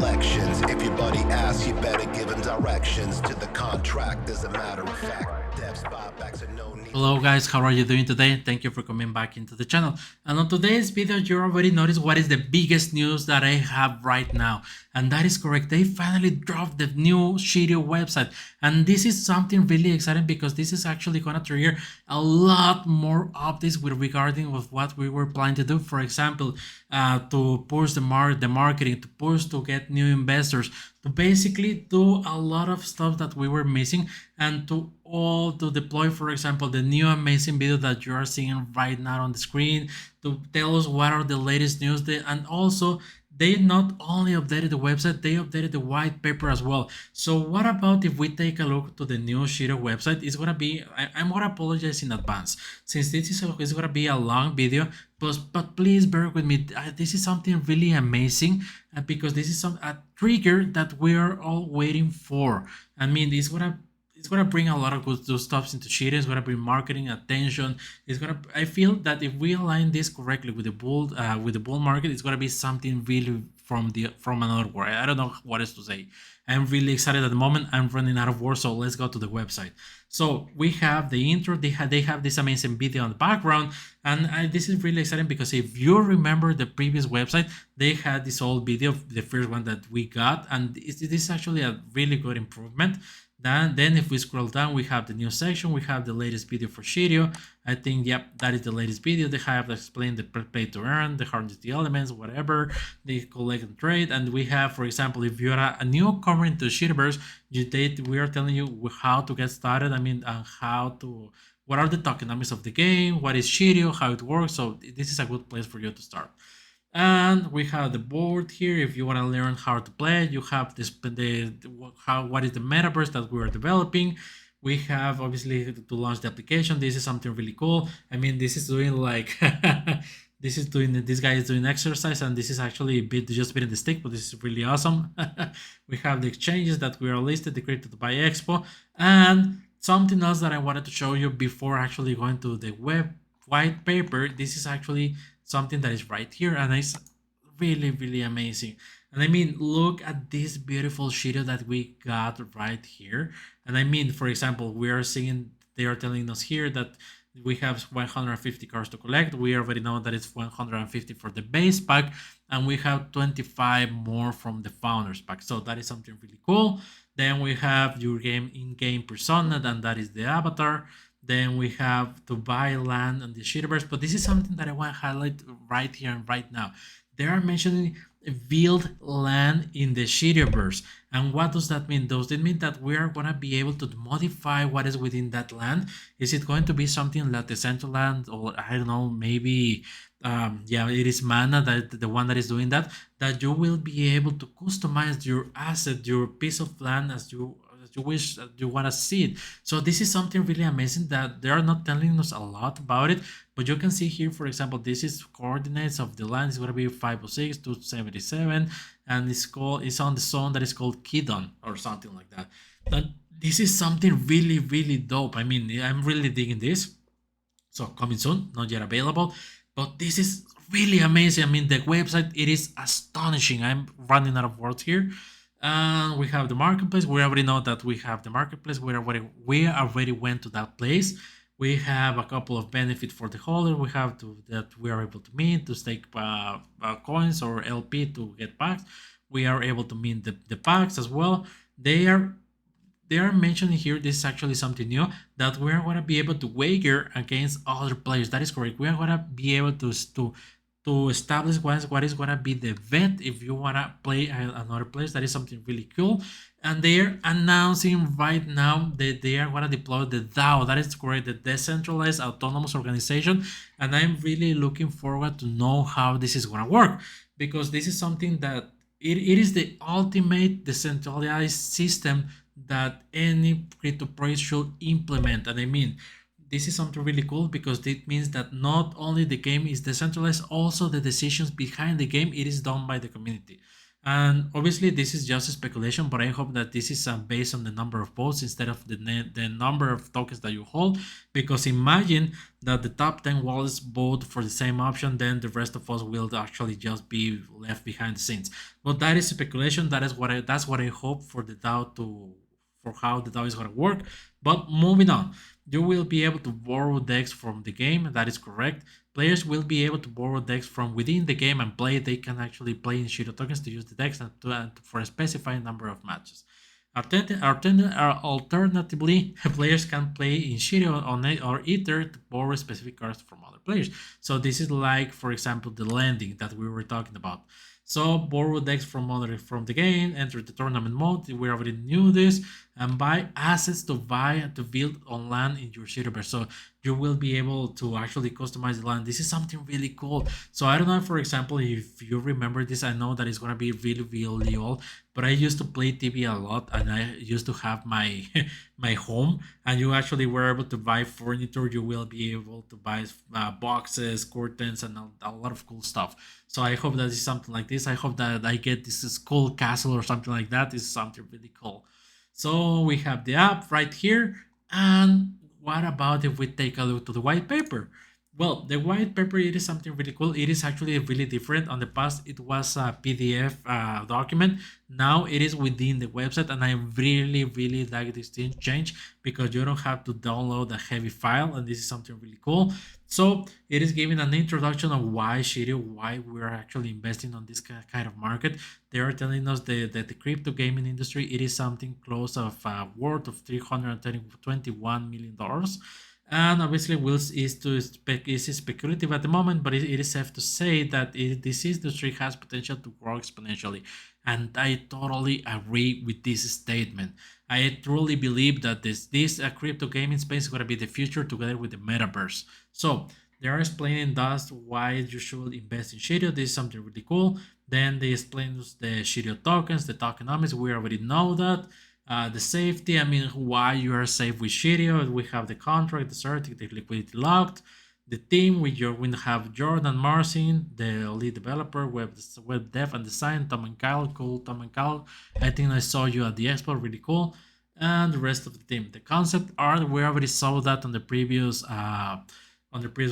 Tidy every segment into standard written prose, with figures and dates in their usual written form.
elections. If your buddy asks, you better give him directions to the contract. As a matter of fact, devs buybacks are no need. Hello guys, how are you doing today? Thank you for coming back into the channel. And on today's video, you already noticed what is the biggest news that I have right now. And that is correct, they finally dropped the new Shiryo website. And this is something really exciting because this is actually gonna trigger a lot more updates with regarding with what we were planning to do. For example, to push the marketing, to push to get new investors, to basically do a lot of stuff that we were missing, and to deploy, for example, the new amazing video that you are seeing right now on the screen, to tell us what are the latest news. And also they not only updated the website, they updated the white paper as well. So what about if we take a look to the new Shiryo website? It's gonna be, I'm gonna apologize in advance since this is gonna be a long video, but please bear with me. This is something really amazing because this is a trigger that we are all waiting for. I mean, it's gonna bring a lot of good stuff into Shiryo. It's gonna bring marketing attention. I feel that if we align this correctly with the bull market, it's gonna be something really from another world. I don't know what else to say. I'm really excited at the moment. I'm running out of words, so let's go to the website. So we have the intro. They have this amazing video on the background, and this is really exciting because if you remember the previous website, they had this old video, the first one that we got, and this is actually a really good improvement. Then if we scroll down, we have the new section. We have the latest video for Shiryo. I think, yep, that is the latest video. They have explained the pay to earn, the harness the elements, whatever, they collect and trade. And we have, for example, if you're a newcomer into Shiryoverse, we are telling you how to get started. I mean, what are the tokenomics of the game, what is Shiryo, how it works. So this is a good place for you to start. And we have the board here. If you want to learn how to play, you have what is the metaverse that we are developing. We have obviously to launch the application. This is something really cool. I mean, this is doing like this guy is doing exercise, and this is actually just beating the stick, but this is really awesome. We have the exchanges that we are listed, the created by Expo, and something else that I wanted to show you before actually going to the white paper. This is actually something that is right here, and it's really amazing. And I mean, look at this beautiful Shiryo that we got right here. And I mean, for example, we are seeing, they are telling us here that we have 150 cards to collect. We already know that it's 150 for the base pack, and we have 25 more from the founders pack. So that is something really cool. Then we have your in-game persona, and that is the avatar. Then we have to buy land on the Shiryoverse, but this is something that I want to highlight right here and right now. They are mentioning build land in the Shiryoverse. And what does that mean? Does it mean that we are going to be able to modify what is within that land? Is it going to be something like the central land, or I don't know, maybe yeah, it is Mana, that the one that is doing that you will be able to customize your asset, your piece of land as you wish, you want to see it. So this is something really amazing that they are not telling us a lot about it, but you can see here, for example, this is coordinates of the land. It's going to be 506 to 77, and it's on the zone that is called Kidon or something like that. But this is something really dope. I mean, I'm really digging this. So coming soon, not yet available, but this is really amazing. I mean, the website, it is astonishing. I'm running out of words here. And we have the marketplace. We already know that we have the marketplace. We already went to that place. We have a couple of benefits for the holder. We have that we are able to mint to stake coins or LP to get packs. We are able to mint the packs as well. They are mentioning here, this is actually something new, that we are going to be able to wager against other players. That is correct. We are going to be able to establish what is going to be the bet if you want to play another place. That is something really cool. And they are announcing right now that they are going to deploy the DAO. That is correct, the Decentralized Autonomous Organization. And I'm really looking forward to know how this is going to work, because this is something that it is the ultimate decentralized system that any crypto project should implement. And I mean, this is something really cool because it means that not only the game is decentralized, also the decisions behind the game, it is done by the community. And obviously, this is just a speculation, but I hope that this is based on the number of votes instead of the number of tokens that you hold. Because imagine that the top 10 wallets vote for the same option, then the rest of us will actually just be left behind the scenes. But that is speculation. That's what I hope for the DAO to for how the DAO is going to work. But moving on, you will be able to borrow decks from the game. That is correct. Players will be able to borrow decks from within the game and play. They can actually play in Shiryo tokens to use the decks and for a specified number of matches. Alternatively, players can play in Shiryo or Ether to borrow specific cards from other players. So this is like, for example, the landing that we were talking about. So borrow decks from the game, enter the tournament mode. We already knew this, and buy assets to buy and to build on land in your Shiryoverse. So you will be able to actually customize the land. This is something really cool. So I don't know, for example, if you remember this. I know that it's gonna be really, really old, but I used to play TV a lot, and I used to have my my home, and you actually were able to buy furniture. You will be able to buy boxes, curtains, and a lot of cool stuff. So I hope that is something like this. I hope that I get this cool castle or something like that. This is something really cool. So we have the app right here. And what about if we take a look to the white paper? Well, the white paper, it is something really cool. It is actually really different. On the past, it was a PDF document. Now it is within the website, and I really, really like this thing change because you don't have to download a heavy file, and this is something really cool. So it is giving an introduction of why Shiryo, why we're actually investing on this kind of market. They are telling us that the crypto gaming industry, it is something close of worth of $321 million. And obviously, Wills is speculative at the moment, but it is safe to say that this industry has potential to grow exponentially. And I totally agree with this statement. I truly believe that this crypto gaming space is going to be the future together with the metaverse. So they are explaining thus why you should invest in Shiryo. This is something really cool. Then they explain us the Shiryo tokens, the tokenomics. We already know that. The safety, I mean, why you are safe with Shiryo. We have the contract, the certificate, the liquidity locked. The team, we have Jordan Marcin, the lead developer, web dev and design, Tom and Kyle, cool, Tom and Kyle. I think I saw you at the expo, really cool. And the rest of the team. The concept art, we already saw that on the previous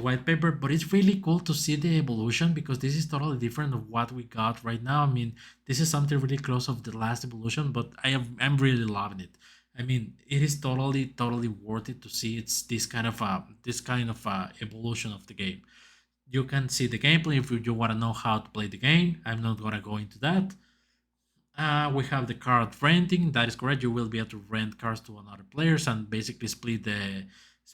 white paper, but it's really cool to see the evolution because this is totally different of what we got right now. I mean, this is something really close of the last evolution, but I'm really loving it. I mean, it is totally worth it to see it's this kind of evolution of the game. You can see the gameplay if you want to know how to play the game. I'm not gonna go into that. We have the card renting. That is correct. You will be able to rent cards to another players and basically split the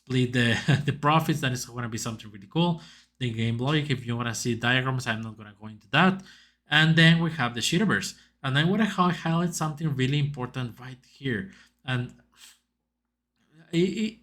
the profits. That is going to be something really cool. The game logic. If you want to see diagrams, I'm not going to go into that. And then we have the Shitterverse. And I want to highlight something really important right here. And I,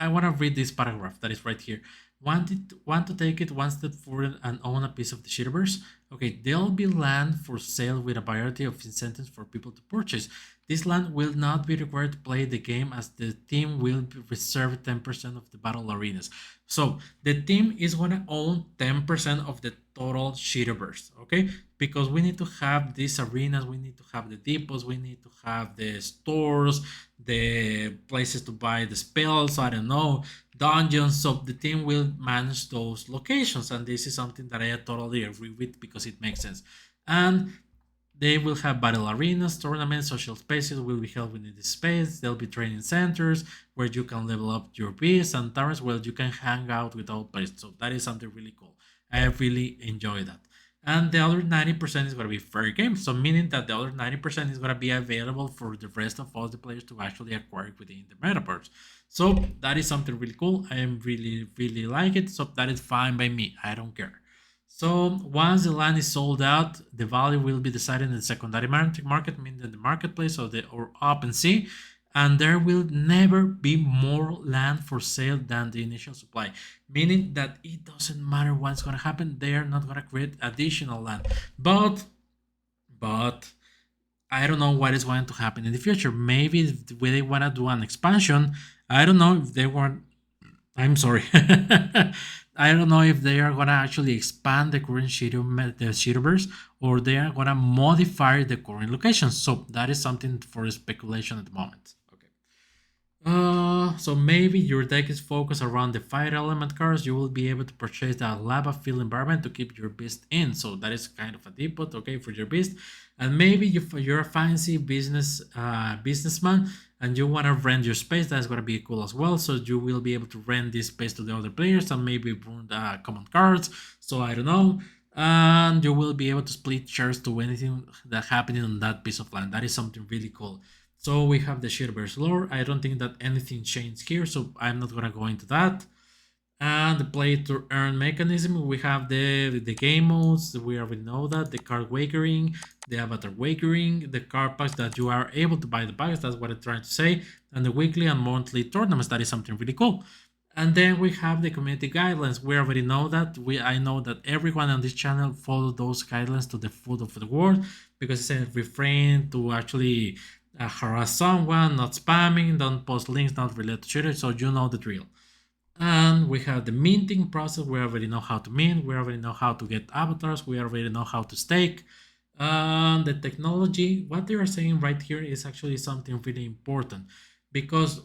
I want to read this paragraph that is right here. Want to take it one step forward and own a piece of the Shitterverse? Okay, there'll be land for sale with a variety of incentives for people to purchase. This land will not be required to play the game as the team will reserve 10% of the battle arenas. So the team is going to own 10% of the total Shitterverse, okay? Because we need to have these arenas, we need to have the depots, we need to have the stores, the places to buy the spells, I don't know, dungeons. So the team will manage those locations, and this is something that I totally agree with because it makes sense. And they will have battle arenas, tournaments, social spaces will be held within this space. There'll be training centers where you can level up your beasts and taverns where you can hang out with all players. So that is something really cool. I really enjoy that. And the other 90% is going to be fair game. So meaning that the other 90% is going to be available for the rest of all the players to actually acquire within the metaverse. So that is something really cool. I am really like it. So that is fine by me. I don't care. So once the land is sold out, the value will be decided in the secondary market, meaning the marketplace or OpenSea, and there will never be more land for sale than the initial supply. Meaning that it doesn't matter what's gonna happen, they are not gonna create additional land. But I don't know what is going to happen in the future. Maybe if they wanna do an expansion. I don't know if they want I'm sorry. I don't know if they are gonna actually expand the current the Shadowverse, or they are gonna modify the current locations. So that is something for speculation at the moment. Okay. So maybe your deck is focused around the fire element cards. You will be able to purchase that lava field environment to keep your beast in. So that is kind of a depot, okay, for your beast. And maybe you're a fancy businessman and you want to rent your space. That's gonna be cool as well. So you will be able to rent this space to the other players and maybe burn common cards. So I don't know. And you will be able to split shares to anything that happening on that piece of land. That is something really cool. So we have the Shadowverse lore. I don't think that anything changed here, so I'm not gonna go into that. And the play to earn mechanism, we have the game modes. We already know that the card wagering, the avatar wagering, the card packs that you are able to buy the packs. That's what I'm trying to say, and the weekly and monthly tournaments. That is something really cool. And then we have the community guidelines. We already know that. I know that everyone on this channel follow those guidelines to the foot of the word, because it says refrain to actually harass someone, not spamming, don't post links not related to Twitter, so you know the drill. And we have the minting process. We already know how to mint. We already know how to get avatars. We already know how to stake. The technology, what they are saying right here is actually something really important, because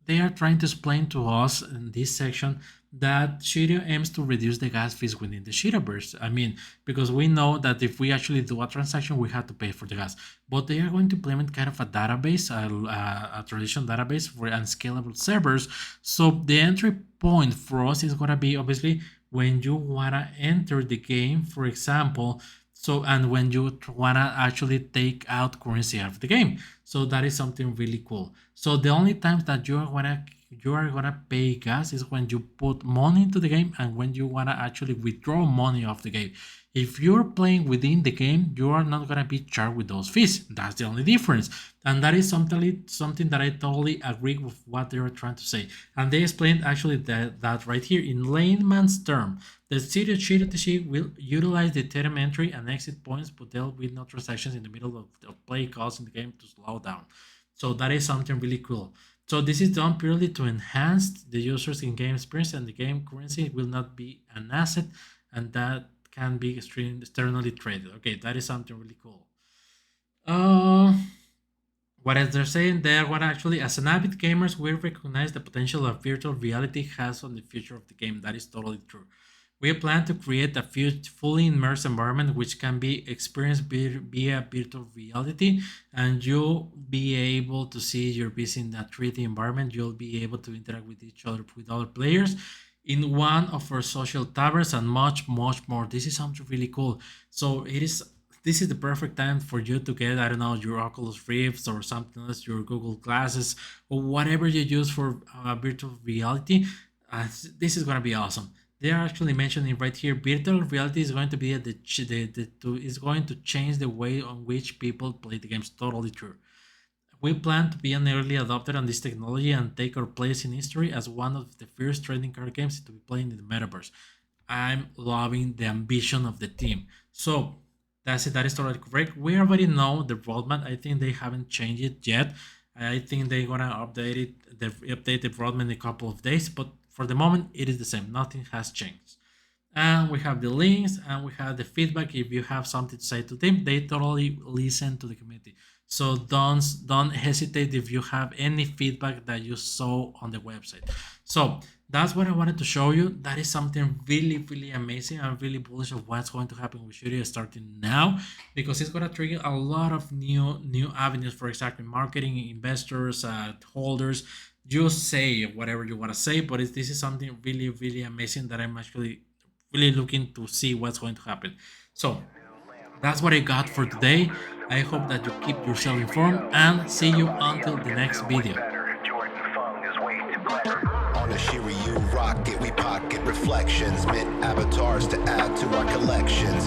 they are trying to explain to us in this section that Shiryo aims to reduce the gas fees within the Shadowverse. I mean, because we know that if we actually do a transaction, we have to pay for the gas. But they are going to implement kind of a database, a traditional database for unscalable servers. So the entry point for us is going to be obviously when you want to enter the game, for example. So, and when you wanna actually take out currency out of the game, so that is something really cool. So the only times that you are gonna pay gas is when you put money into the game and when you wanna actually withdraw money off the game. If you're playing within the game, you are not gonna be charged with those fees. That's the only difference, and that is something that I totally agree with what they are trying to say. And they explained actually that right here in layman's term. The Shiryo will utilize the Ethereum entry and exit points, but there will be no transactions in the middle of play calls in the game to slow down. So that is something really cool. So this is done purely to enhance the user's in-game experience, and the game currency will not be an asset, and that can be externally traded. Okay, that is something really cool. Uh, what else they're saying? They are what actually, as an avid gamers, we recognize the potential of virtual reality has on the future of the game. That is totally true. We plan to create a fully immersed environment which can be experienced via virtual reality, and you'll be able to see your piece in a 3D environment. You'll be able to interact with each other, with other players in one of our social taverns, and much, much more. This is something really cool. So this is the perfect time for you to get, I don't know, your Oculus Rifts or something else, your Google Glasses, or whatever you use for virtual reality. This is gonna be awesome. They are actually mentioning right here, virtual reality is going to be is going to change the way on which people play the games. Totally true. We plan to be an early adopter on this technology and take our place in history as one of the first trading card games to be playing in the metaverse. I'm loving the ambition of the team. So that's it. That is totally correct. We already know the roadmap. I think they haven't changed it yet. I think they're gonna update it. They update the roadmap in a couple of days, but for the moment, it is the same. Nothing has changed. And we have the links and we have the feedback. If you have something to say to them, they totally listen to the community. So don't hesitate if you have any feedback that you saw on the website. So that's what I wanted to show you. That is something really, really amazing. I'm really bullish of what's going to happen with Shiryo starting now, because it's going to trigger a lot of new avenues for exactly marketing, investors, holders. Just say whatever you want to say, but this is something really, really amazing that I'm actually really looking to see what's going to happen. So that's what I got for today. I hope that you keep yourself informed and see you until the next video. On a Shiryu rocket, we pocket reflections, mint avatars to add to our collections.